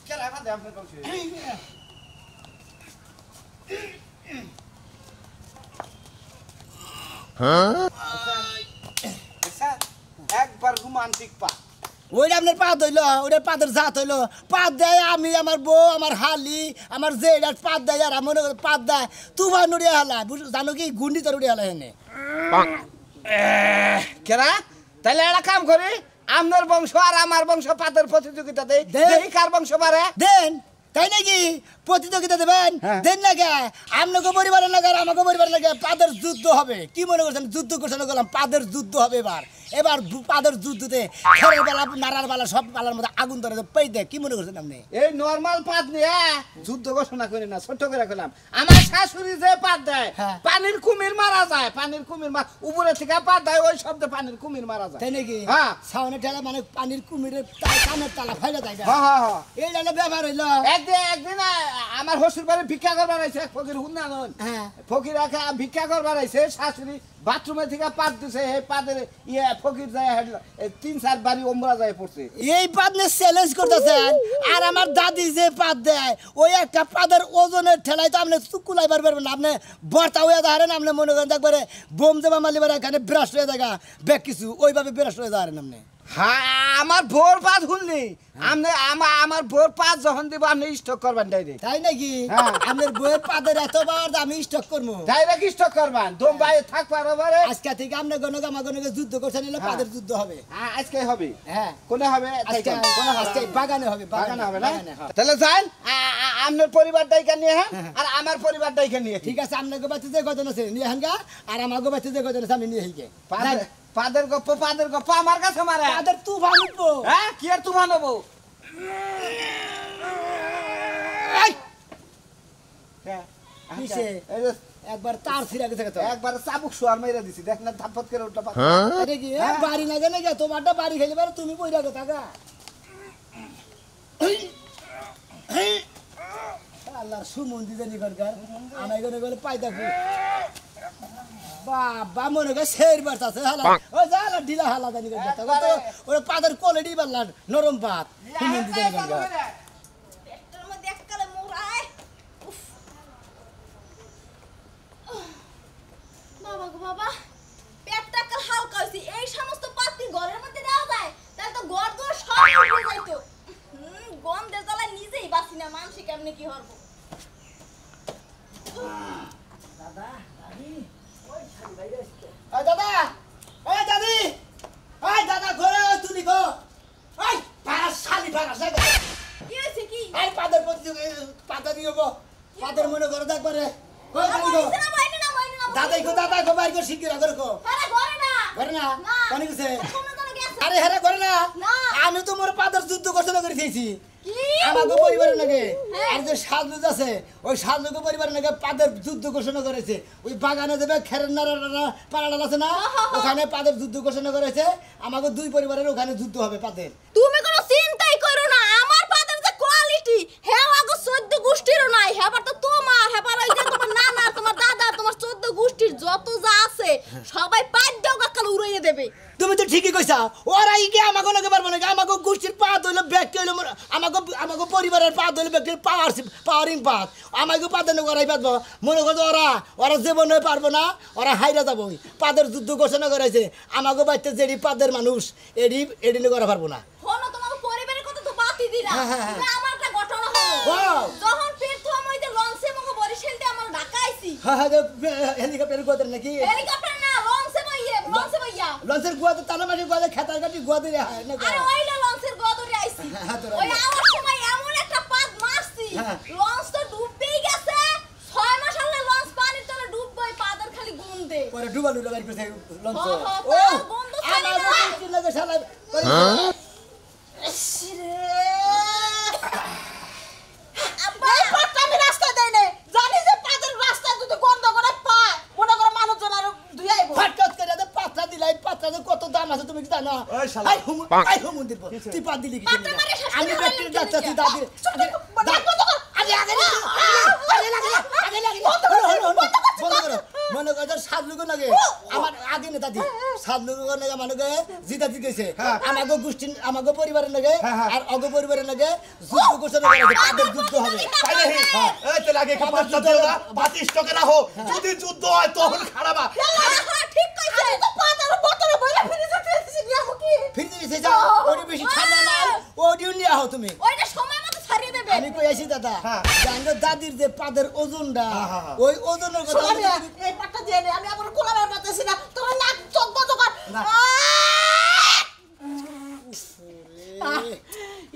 কেরা বাদে আপনার বংশে একবার রোমান্টিক পা ওইটা আপনার পা ধইলো ওইটা পাদের জাত হইলো পাত দেয় আমি আমার বউ আমার হালি আমার যে এটা পাত দেয় আর মনে করে পাত দেয় তুফান উড়িয়ে হালা জানো কি গুন্ডি তোর উড়িয়ে হালা এনে কেরা তাহলে একটা কাম করি আপনার বংশ আর আমার বংশ পাতের প্রতিযোগিতা দেই দেখি কার বংশ বাড়ে দেন তাই নাকি প্রতিযোগিতা দেবেন দেন না গে আপনাকে পরিবারের লাগে আর আমাকে পরিবারের লাগে পাদের যুদ্ধ হবে কি মনে করছেন যুদ্ধ ঘোষণা করলাম পাদের যুদ্ধ হবে এবার পাদের যুদ্ধতে খেরের বেলা নাড়ার বেলা সব বেলার মধ্যে আগুন ধরে পেয়ে দেয় কি মনে করছেন আপনি এই নরমাল পাত নিয়ে যুদ্ধ ঘোষণা করি না ছোট করে করলাম আমার শাশুড়ি যে পাত দেয় পানির কুমির মারা যায় পানির কুমির উপরে থেকে পাত দেয় ওই শব্দে পানির কুমির মারা যায় তাই নাকি হ্যাঁ সাউনে ঠেলা মানে পানির কুমিরের কানের তালা ফাইলে যায় এই ব্যাপার হইলো একদিন আমার শ্বশুর বাড়ি ভিক্ষা করবার আইছে এক ফকির হুন্না নন ফকির ভিক্ষা করবার আইছে শাশুড়ি বাথরুমে থেকে পাত দিছে এই পাদের ইয়ে ফকির যায় 3-4 বাড়ি ওমরা যায় পড়ছে এই পাত নিয়ে চ্যালেঞ্জ করতেছেন আর আমার দাদি যে পাত দেয় ওই একটা পাদের ওজনের ঠেলায় তো আপনি চুকুলাই পারবেন না আপনি বর্তা হয়ে দাঁড়ান আপনি মনে করেন একবারে বোম দেবা মালিবার এখানে ব্রাশ হয়ে দেখা ব্যাগ কিছু ওইভাবে ব্রাশ হয়ে দাঁড়ান আপনি হ্যাঁ আমার ভোর পাত শুনলি আমার ভোর পাত যখন দিব আপনি স্টক করবেন ডাইরেক্ট তাই নাকি আপনার বইয়ের পাদের এতবার আমি স্টক করবো ডাইরেক্ট স্টক করবেন দম ভাই থাক পারবারে আজকে থেকে আপনি গণকে যুদ্ধ করছেন নিলে পাদের যুদ্ধ হবে আজকে হবে হ্যাঁ কোনে হবে আজকে বাগানে হবে বাগানে হবে না তাহলে যান আপনার পরিবারটাই কে নিয়ে আর আমার পরিবারটাই কে নিয়ে ঠিক আছে আপনাকে বাচ্চা যে গজন আছে নিয়ে হাঙ্গা আর আমাকে বাচ্চা যে গজন আছে আমি নিয়ে হিকে পাদের গপ্প আমার কাছে মারে পাদের তুফান উঠবো হ্যাঁ কি আর তুফান হবো একবার তার ছিঁড়া গেছে একবার চাবুক শোয়ার মেরে দিছি দেখ না ধাপত করে উল্টা বাড়ি না জানে গে তোমারটা বাড়ি খেলে পারো তুমি বইরা গো থাকা আল্লাহর সুমন্দি জানি করকার আমি গনে গেলে পাই দেখো বাবা মনে করে শের বাড়তাছে হালা ওই জালা ঢিলা হালা জানি করতে তো ওরে পাদের কোয়ালিটি বাড়লাম নরম পাত সুমন্দি জানি করকার একটার মধ্যে এককালে মোরায় বাবা গো বাবা পেটটা কাল হালকা হইছে এই সমস্ত পাতি ঘরের মধ্যে দেওয়া যায় তাহলে তো ঘর দোর সব উড়ে যাইতো গন্ধে জ্বালা নিজেই বাসি না মানুষ কেমনে কি হরব দাদা দাদি ওই শালি ভাই আসছে ওই দাদা ওই দাদি ওই দাদা ঘরে তুমি গো ওই পাড়া শালি পাড়া সাইডে কি হইছে কি এই পাদের প্রতি পাতা দিও গো পাদের মনে করে দেখবারে ওই দাদি গো দাদা গো বাইর গো শিগগির করে গো আরে ঘরে না কোনি গেছে আরে হেরে করে না আমি তো মোর পাদের যুদ্ধ ঘোষণা করে দিয়েছি আমাকে পরিবারের নাকি আর যে সাজলুজ আছে ওই সাজলুকে পরিবারের নাকি পাদের যুদ্ধ ঘোষণা করেছে ওই বাগানে দেবে খেরের নাড়া পাড়াডাল আছে না ওখানে পাদের যুদ্ধ ঘোষণা করেছে আমাকে দুই পরিবারের ওখানে যুদ্ধ হবে পাদের তুমি কোনো চিন্তাই করো না আমার পাদের যে কোয়ালিটি হ্যাঁ আগো 14 গোষ্ঠীরও নাই হেবার তো তোমার হেবার ওই যে তোমার নানা তোমার দাদা তোমার 14 গোষ্ঠীর যত যা আছে সবাই পাঁচ দাও কাকাল উড়াইয়ে দেবে তুমি তো ঠিকই কইছা ওরা কি আমাকে নাকি পারবো নাকি আমাকে গোষ্ঠীর পা ধইলে ব্যক্তি হইলে আমাকে পরিবারের পা ধইলে ব্যক্তির পাওয়ারিং পাত আমাকে পাতে করাই পারবো মনে করছো ওরা জীবনে পারবো না ওরা হাইরা যাবো পাদের যুদ্ধ ঘোষণা করেছে আমাকে বাড়িতে যেডি পাদের মানুষ এডি করা পারবো না হলো তোমার পরিবারের কথা তো বাতি দিলা আমার একটা ঘটনা হলো যখন প্রথম ওই যে লঞ্চে মগো বরিশালতে আমার ঢাকা আইছি হেলিকপ্টার গোদের নাকি হেলিকপ্টার না লঞ্চে ভাইয়া লঞ্চের গোয়াতে তালা মাটি গোয়াতে খেতার কাটি গোয়াতে আরে ওইলা লঞ্চের গোয়া ধরে আইছি ওই আমার সময় এমন একটা পাদ মারছি লঞ্চ তো ডুববেই গেছে 6 মাস হলো লঞ্চ পানির তলে ডুববই পাদের খালি গন্ধে পরে ডুবালু বাইর করতে লঞ্চ ও গন্ধ খালি আমার কি লাগে শালা রে আব্বা এই পাটটা আমি রাস্তা দেই না জানি যে পাদের রাস্তা যদি গন্ধ করে পায় মনে করে মানুষজন আর দুইয়াইবো ফাটকাত করে দে পাত্রা দিলাই পাত্রাতে কত দাম আছে তুমি কি জানো আই হুমুন্দির তুই পাত দিলি কি আমি ব্যক্তির ডাক্তার তুই দাদি আগে মনে মনে করে সাতলুকো নাকি আমার আগে নেতা দি সাতলুকো নাকি মানুষকে জিতা দিতেছে আমাকে গোষ্ঠী আমাকে পরিবারের নাকি আর অগ পরিবারের নাকি যুদ্ধ ঘোষণা করেছে তাদের যুদ্ধ হবে তাই নাকি এই তো লাগে কি পাঁচটা দিও না 22 টাকা রাখো যদি যুদ্ধ হয় তখন খারাপ ঠিক কইছে তো পাতার বোতলে বইলা ফিরে যেতেছি নিয়ামু কি ফিরে দিছে যা ওরি বেশি ঠান্ডা না ওডিও নিয়ে আও তুমি ওইটা সময় মতো ছাড়িয়ে দেবে আমি কই আছি দাদা জানো দাদির যে পাদের ওজনটা ওই ওজনের কথা এই পাটটা দিয়ে নে আমি আবার কোলাবার পাতেছি না তোমার নাক চোখ বন্ধ কর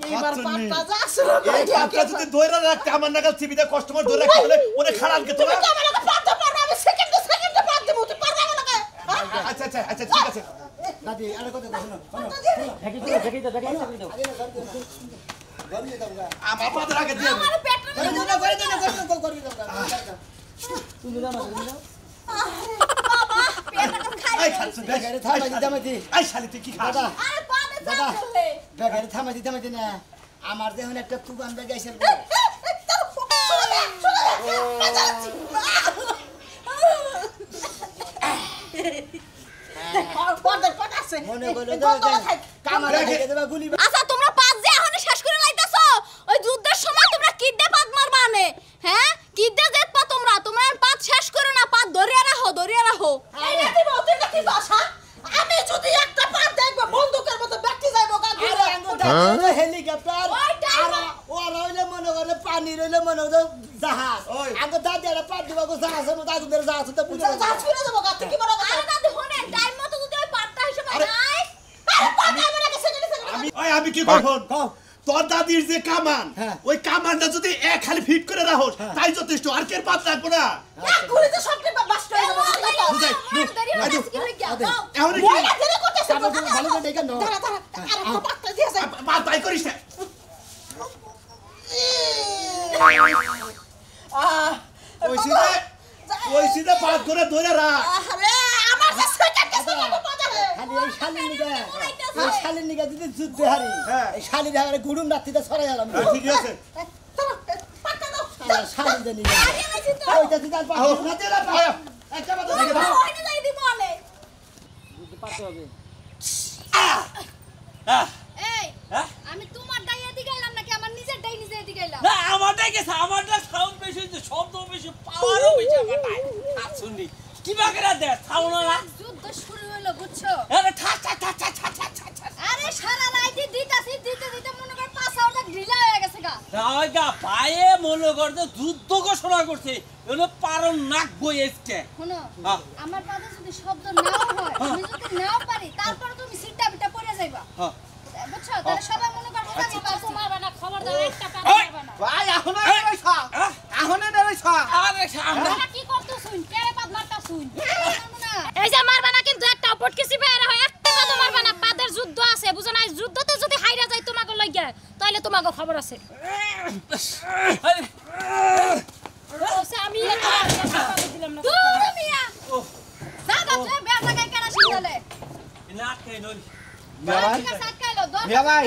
এইবার পাটটা যা শুরু করে এই পাঁচটা যদি দইরা রাখতে আমার নাগাল চিবিতে কাস্টমার ধরে রাখতে হলে ওনে খারাপ কে তোরা তুমি আমাকে পাতে পারবে আমি সেকেন্ডে পাত দেব তুই পারবে না নাকি আচ্ছা ঠিক আছে দাদি আরে কথা শোনো আমার পাদের আগে দিয়ে আমার পেটটা করে দাও বাবা পেটটা খাই এই খাচ্ছ বেগারে থামাইতি এই শালি তুই কি খাস দাদা আরে পাতে যা দাদা। চলে বেগারে থামাইতি না আমার দেখুন একটা তুগান বেগে আইছে মনে করলে কামার রেখে দেবা গুলি আচ্ছা তোমরা পাঁচ যে এখনই শেষ করে লাইতাছো ওই যুদ্ধের সময় তোমরা কিডে পাত মারবা নে হ্যাঁ কিডে জেত পা তোমরা পাত শেষ করো না পাত ধরিয়া রাখো এইটা কি বলতে নাকি ভাষা আমি যদি একটা পাত দেখব বন্দুকের মতো ব্যক্তি যাইবো গা ঘুরে হেলিকপ্টার ওইটাই আর ও রইলে মনে করে পানি রইলে মনে করে জাহাজ ওই। আগে দাদি আর পাত দিবা গো জাহাজের মতো আগুনের জাহাজ তো পুরো যা ছুড়ে দেবো গা তুই কি বড় কথা আরে দাদি হনে টাইম মতো যদি ওই পাতটা হিসেবে নাই আরে পাত আমার কাছে সেকেন্ডে আমি কি করব কও তোর দাদির যে কামান হ্যাঁ। ওই কামানটা যদি এক খালি ফিট করে রাখোস তাই যথেষ্ট আর কের পাত লাগবো না এক গুলিতে সবটি বাস্ট হয়ে যাবে বুঝাই, দেরি হয়ে গেছে কি হয়ে গেল এখন কি বইলা দেরি করতেছ তারপর তুমি ভালো করে দেখে নাও দাঁড়া আরে তো পাতটা দিয়ে যাই বাদ বাই করিস না ওই সিধে পাত করে ধরে রাখ আরে আমার যে সেকেন্ড গেছে বাবা পাতারে খালি এই শালির নিগা যদি যুদ্ধ হারি হ্যাঁ। এই শালির হারে গুড়ুম রাত্রিতে ছড়াই গেলাম ঠিক আছে পাতা দাও শালির জানি আরে আমি তো ওইটা দিতে আর পাবো না দিলা পাবো একটা কথা দেখে দাও ওইটা যাই দিব অনে এই আমি তোমার ডাইয়া দি গেলাম নাকি আমার নিজের ডাই নিজে দি গেলাম না আমারটাই গেছে আমারটা সাউন্ড বেশি হচ্ছে শব্দ বেশি পাওয়ারও বেশি আমারটাই শুনি কি বাগেরা দে সাউন্ড না যুদ্ধ শুরু হলো বুঝছো আরে ঠাক ঠাক ঠাক ঠাক ঠাক ঠাক ঠাক ঠাক আরে সারা রাত দিতে মনে কর পাছাওটা ঢিলা হয়ে গেছে গা রায়গা পায়ে মনে করতে যুদ্ধ ঘোষণা করছে এলো পারন নাক বইয়েছে শোনো হ্যাঁ। আমার পাদে যদি শব্দ নাও হয় আমি যদি নাও পারি তারপর তুমি সিটটা বিটা পড়ে যাইবা হ্যাঁ বুঝছো তাহলে সবাই মনে করবে আমি পারবো মারবা না খবরদার একটা পা এই! মারবা না ভাই এখন ডরাইছ আরে সামনে তোরা কি করতে শুন কে পাদ মারতা শুন এই যে মারবা না কিন্তু একটা পটকেসি বাইরে হয় একটা পাদ মারবা না পাদের যুদ্ধ আছে বুঝো না যুদ্ধতে যদি হাইরা যায় তোমাকে লাগিয়া তাহলে তোমাকে খবর আছে ওসে আমি দিলাম না দূর মিয়া জাগা তুই বেয়া জায়গায় কেন শিনলে না কে নই মিয়া ভাই।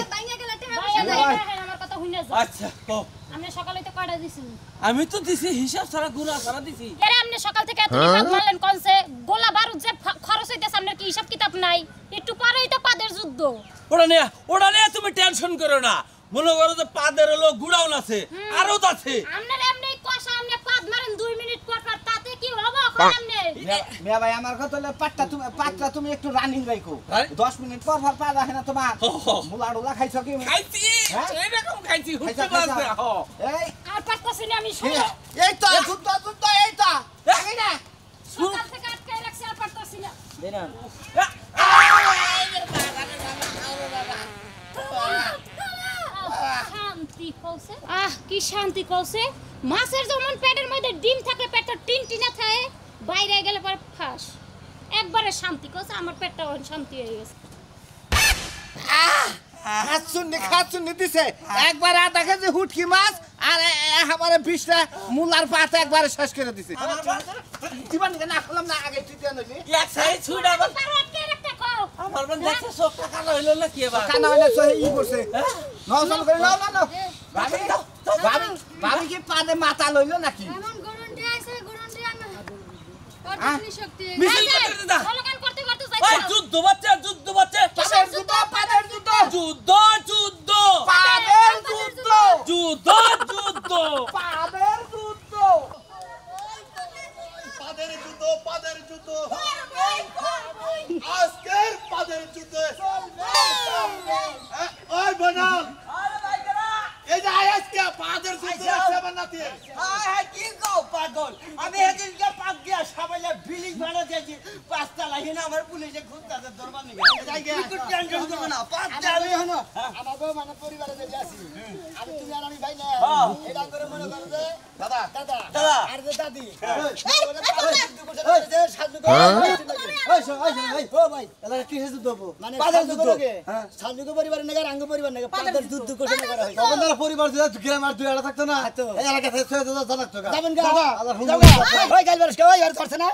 আমার কথা হইনা যা আচ্ছা কো আমরা সকালে তো কয়টা দিছি আমি তো দিছি হিসাব ছাড়া গুণা ছাড়া দিছি এরে আপনি সকাল থেকে এত বিপদ মারলেন কোনছে গোলা বারুদ যে খরচ হইতেছে আপনার কি হিসাব কিতাব নাই একটু পরেই তো পাদের যুদ্ধ ওটা নিয়ে তুমি টেনশন করো না মনে করো যে পাদের হলো গুড়াউন আছে আরো আছে আপনার এমনি কষা আপনি পাদ মারেন 2 মিনিট পর পর তাতে কি হবে আপনি মিয়া ভাই আমার কথা হলো পাতটা তুমি একটু রানিং রাখো হ্যাঁ? 10 মিনিট পর পর পা রাখে না তোমার মুলা খাইছো কি খাইছি হ্যাঁ? এরকম খাইছি হুঁচে খাইছা, বাজে খাইছা। এই আর পারতাছি না আমি শুনো এই তো যুদ্ধ এই তো আগে না সকাল থেকে আটকাই রাখছি আর পারতাছি না শান্তি কইছে কি শান্তি কইছে মাছের যেমন পেটের মধ্যে ডিম থাকে পেটটা টিনটিনা থাকে বাইরে গেলে পরে ফাঁস একবারে শান্তি কইছে আমার পেটটা শান্তি হয়ে গেছে খাচ্ছুনি দিছে একবার আধা কেজি হুটকি মাছ আর একেবারে 20টা মুলার পাতা একবারে শেষ করে দিছে জীবন না খেলাম না আগে তৃতীয় নইলি এক সাইড ছুড়া আবার একটা একটা খাও আমার মন দেখছে চোখটা কালো হইলো না কি এবার কানা হইলে সহি ই করছে নজন করে না ভাবি কি পাদে মাথা লইলো নাকি এমন গরন্ডি আছে গরন্ডি আমি মিছিল করতে দা ওই যুদ্ধ বাচ্চা পাদের যুদ্ধ পাদের যুদ্ধ যুদ্ধ যুদ্ধ পাদের যুদ্ধ যুদ্ধ যুদ্ধ পাদের যুদ্ধ পাদের যুদ্ধ আজকের পাদের যুদ্ধ ওই বনাম এই যে আজকে পাদের যুদ্ধ সেবা নাতি কি কও পাগল আমি এদিনকে পাক গিয়া সবাইলে বিলিং ভাড়া দিয়েছি 5 টা লাইন আমার পুলিশে খুঁজতাছে দরবার নিগা একটু টেনশন করবে না 5 টা আমি হনো আমাগো মানে পরিবারে যে আছি আমি তুমি আর আমি ভাই না এটা করে মনে করো যে দাদা দাদা আর যে দাদি মানে পাদের যুদ্ধ সাজুকে পরিবারে নাকি রাঙ্গ পরিবার নাকি পাদের যুদ্ধ ঘোষণা করা হয়েছে আপনারা পরিবার যদি গ্রাম আর দুই আড়া থাকতো না এই এলাকা থেকে 6000 জানাক তো যাবেন গা ওই গাল বারস ওই আর করছ না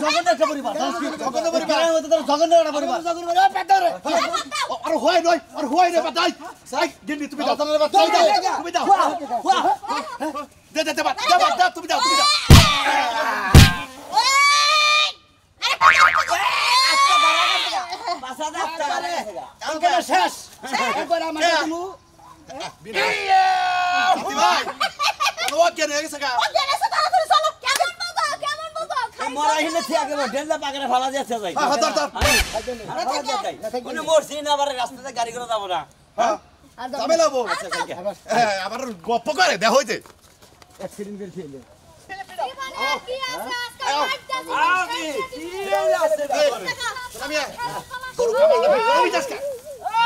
জগন্নাথ পরিবার জগন্নাথ পরিবার জগন্নাথ পরিবার আর হয় নয় আর হয় রে বাতাই সাই গিন্নি তুমি দাও তুমি দাও দে তুমি দাও শেষ একবার আমার তুমি ভাই ও কেন এসে গা মরা হিলে ঠিক আছে ডেলা পাগরে ফালা যাচ্ছে যাই মানে মরছি না আবার রাস্তাতে গাড়ি করে যাব না যাবে লাবো আবার গপ্প করে দেখ হইতে অ্যাক্সিডেন্ট করে ফেলে আমি গরু কামালটা গরু বিজাসকা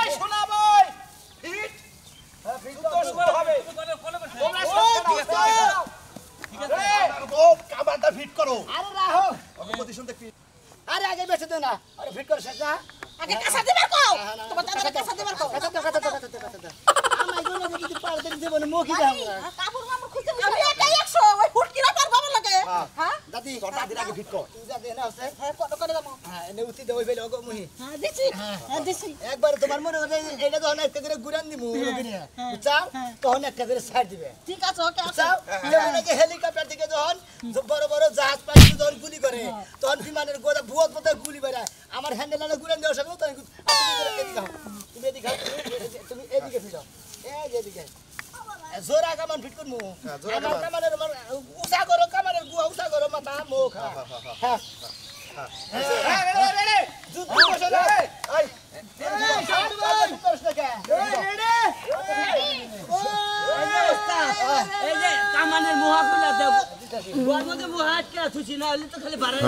এই শোনা ভাই ফিট ফিট তো সুন্দর হবে তোমরা ও কামালটা ফিট করো আরে রাহো পজিশন দেখি আরে আগে বেঁচে দে না আরে ফিট করে শেষ না আগে কাঁচা দিবার কও তোমার দাদা কাঁচা দিবার কও আমার জন্য যদি পার দেন জীবনে মুখি দাও কাপড় মামু খুঁজে আমি এটাই 100 ওই ফুটকিরা পার বাবা লাগে হ্যাঁ দাদি তোর দাদির আগে ফিট কর তুই যা দে না আছে হ্যাঁ কত করে দাও হ্যাঁ এনে উঠি দেই বেলে ওগো মুহি হ্যাঁ দিছি হ্যাঁ দিছি একবার তোমার মনে হচ্ছে এটা যখন একটা করে গুরান দিমু রবিনে বুঝছাও তখন একটা করে ছাড় দিবে ঠিক আছে ওকে বুঝছাও যেমন নাকি হেলিকপ্টার থেকে যখন বড় বড় জাহাজ পাখি যখন গুলি করে তখন বিমানের গোদা ভুয়ত মতো গুলি বেড়ায় আমার হ্যান্ডেলারে গুরান দেওয়ার সঙ্গে তখন তুমি এদিকে তুমি এদিকে ফিরো এই যে এদিকে জোরা কামান ফিট করমু আমার কামানের উষা করো কামানের গুয়া উষা করো মাথা মুখ হ্যাঁ যুদ্ধ বসে এই এই যে কামানের মুহা খুলে দাও গোয়ার মধ্যে মুহা আটকে আছিস না হলে তো খালি বাড়ায়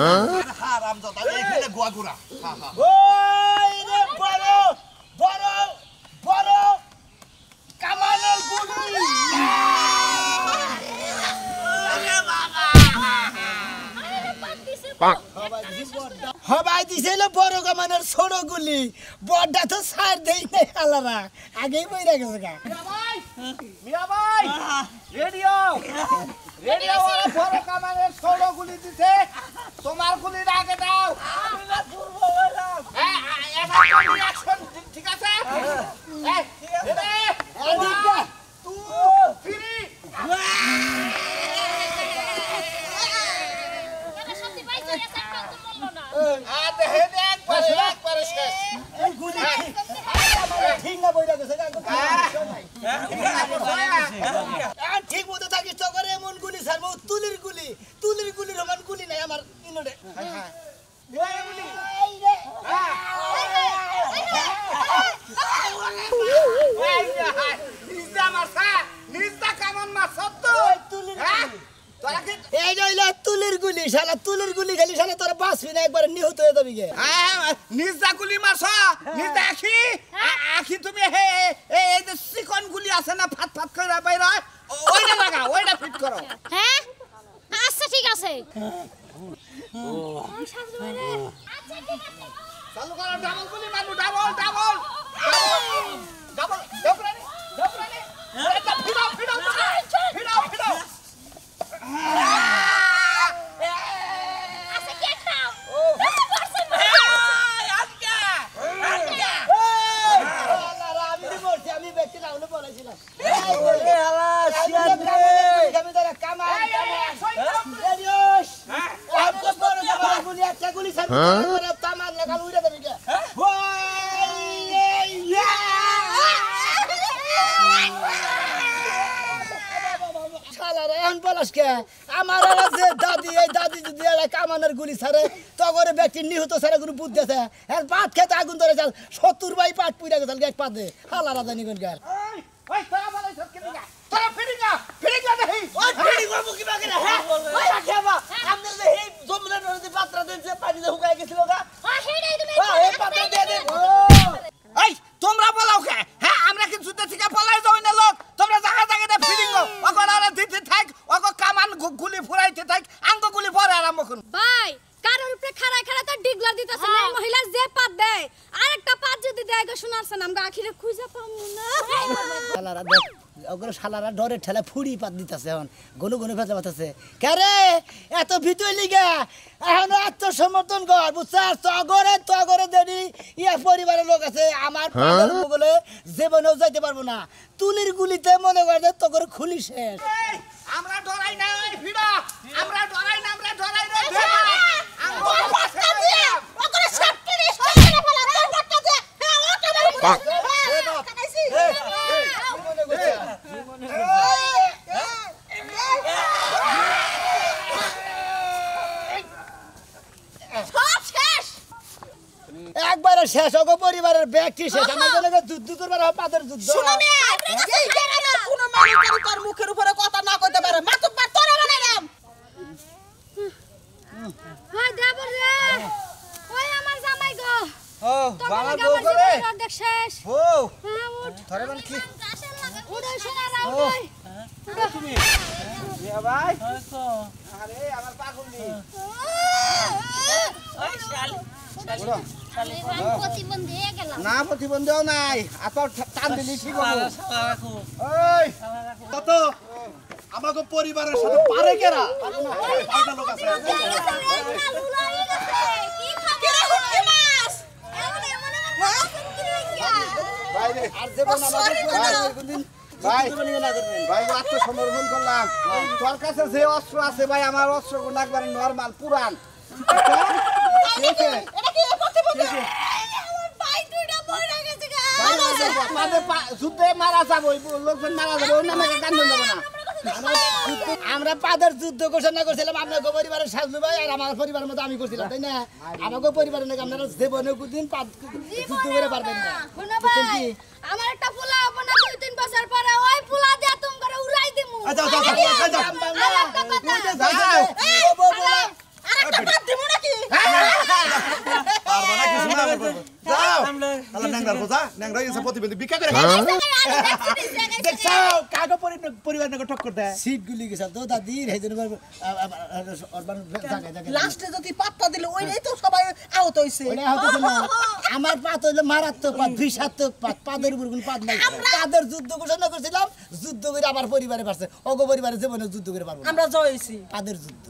হারাম দাদা এখানে গোয়াগুড়া ওই রে বড় বড় বড় কামানের গুলি হবাই দিছিল বড় কামানের ছোট গুলি বড়টা তো ছাড় দেই নাই আলারা আগেই বইরা গেছে গা মিয়া ভাই রেডিও রেডিও বড় কামানের 16 গুলি দিতে তোমার গুলি আগে দাও আমি না দুর্ব হলাম হ্যাঁ অ্যাকশন ঠিক আছে এই এদিকে তুই ফ্রি আতে হেডে একবার শেষ এই গুলি ঠিক না বইরা গেছে গা ঠিক মতো থাকিস তো করে এমন গুলি ছাড়বো তুলির গুলি রমান গুলি নাই আমার ইনোডে তুলির গুলি শালা তুলির গুলি খালি শালা তোর বাঁচবি না একবার নিহত হয়ে যাবি গে নিজা গুলি মারছ নিজা আখি তুমি হে এই যে চিকন গুলি আছে না ফাট ফাট করে বাইরে ওইটা লাগা ওইটা ফিট করো হ্যাঁ আচ্ছা ঠিক আছে চালু করো ডাবল গুলি মারবো ডাবল ডাবল ডাবল ডাবল এটা ফিরাও ফিরাও ফিরাও ফিরাও আচ্ছা কে খাও আমি ব্যক্তি না হলে বলেছিলাম এই কাল উইরা দেবি কে শালারা এখন বলাস কে আমার যে দাদি এই দাদি যদি কামানের গুলি ছাড়ে তগরে ব্যক্তি নিহত ছাড়া কোনো বুদ্ধি আছে আর পাট খেতে আগুন ধরে যাল 70 বাই পাট পুইরা গেল এক পাতে হালারা জানি কোন গেল ওই তোরা বলাই সব কেন তোরা ফিরিঙ্গা দেহি ওই ফিরি করব কি বাকি না হ্যাঁ ওই রাখবা আমাদের যে এই জমলের নদী পাত্রা দেনছে পানি যে হুকায় গেছিল গা হেডাই তুমি এই পাত্রা দিয়ে দে এই তোমরা বলাও কে হ্যাঁ আমরা কি যুদ্ধ থেকে পলাই যাই না লোক তোমরা জায়গা জায়গাতে ফিরিঙ্গা ওকড়ারে দিতে থাক ওক কামান গুলি ফুরাইতে থাক আঙ্গ গুলি পরে আরম্ভ করুন ভাই কারোর উপরে খাড়া খাড়া তো ডিগলা দিতেছে না মহিলা যে পাত দেয় আরেকটা পাত যদি দেয় গো শোনাছেন আমরা আখিরে খুঁজে পাবো না শালারা দেখ ওগুলো শালারা ডরে ঠেলা ফুড়ি পাত দিতেছে এখন গনু গনু ফেলে বাতাছে কারে এত ভিতর লিগা এখন আত্মসমর্থন কর বুঝছাস তগরে দেরি ইয়া পরিবারের লোক আছে আমার বলে জীবনেও যাইতে পারবো না তুলির গুলিতে মনে করে যে তগরে খুলি শেষ আমরা ডরাই না ওই ভিড়া আমরা ডরাই না রে আঙ্গ পাঁচটা দিয়ে ওকরে সবকে রেস্ট করে ফেলা তোর পাঁচটা দিয়ে হ্যাঁ ওটা মারি কাটাইছি সব শেষ একবারে শেষ ওগো পরিবারের ব্যক্তি শেষ আমার জন্য যুদ্ধ করবার পাদের যুদ্ধ শুনো মিয়া এই জায়গাটা কোন মানুষ তোর মুখের উপরে কথা না কইতে পারে মাতুক পার তোরা বানাইলাম হাই দেবর রে ওই আমার জামাই গো ও বাবা বাবা বউ করে দেখ শেষ বউ হ্যাঁ উঠ ধরে মানে কি উড়ে শোনা রাও তুমি মিয়া ভাই তো আরে আমার পাগলি ওই শালি প্রতিবন্ধী হয়ে গেলাম না প্রতিবন্ধীও নাই আত টান দিলি ঠিক হবে রাখো ওই কত আমাকে পরিবারের সাথে পারে কেরা পাল্টা লোক আছে ভাই রে আর জীবন আমাদের পরিবারের কোনদিন ভাই যুদ্ধ না করবেন ভাই আত্মসমর্পণ করলাম তোর কাছে যে অস্ত্র আছে ভাই আমার অস্ত্র কোন একবারে নরমাল পুরান যুদ্ধে মারা যাবো লোকজন মারা যাবো ওর নামে গান যাবো না আমরা পাদের যুদ্ধ ঘোষণা করছিলাম আপনার পরিবারের সাজু ভাই আর আমার পরিবারের মতো আমি করছিলাম তাই না আমাকে পরিবারের নাকি আপনারা জীবনে কোনদিন যুদ্ধ করে পারবেন না আমার একটা পোলা হবে না 2-3 বছর পরে ওই পোলা দিয়ে তুমি করে উড়াই দিমু যাও আরেকটা বাদ দিমু নাকি পারবা না কিছু না যাও আল্লাহ ন্যাংরার বোঝা ন্যাংরা এসে প্রতিবন্ধী ভিক্ষা করে দেখছাও কাগো পরিবার নাকি টক্কর দেয় সিট গুলি গেছে তো দাদি হেজন লাস্টে যদি পাত্তা দিলে ওইটাই তো সবাই আহত হইছে আমার পাত হইলো মারাত্মক পাত বিষাত্মক পাত পাদের উপর কোন পাত নাই পাদের যুদ্ধ ঘোষণা করছিলাম যুদ্ধ করে আমার পরিবারে পারছে অগ পরিবারে জীবনে যুদ্ধ করে পারবো আমরা জয় হইছি পাদের যুদ্ধ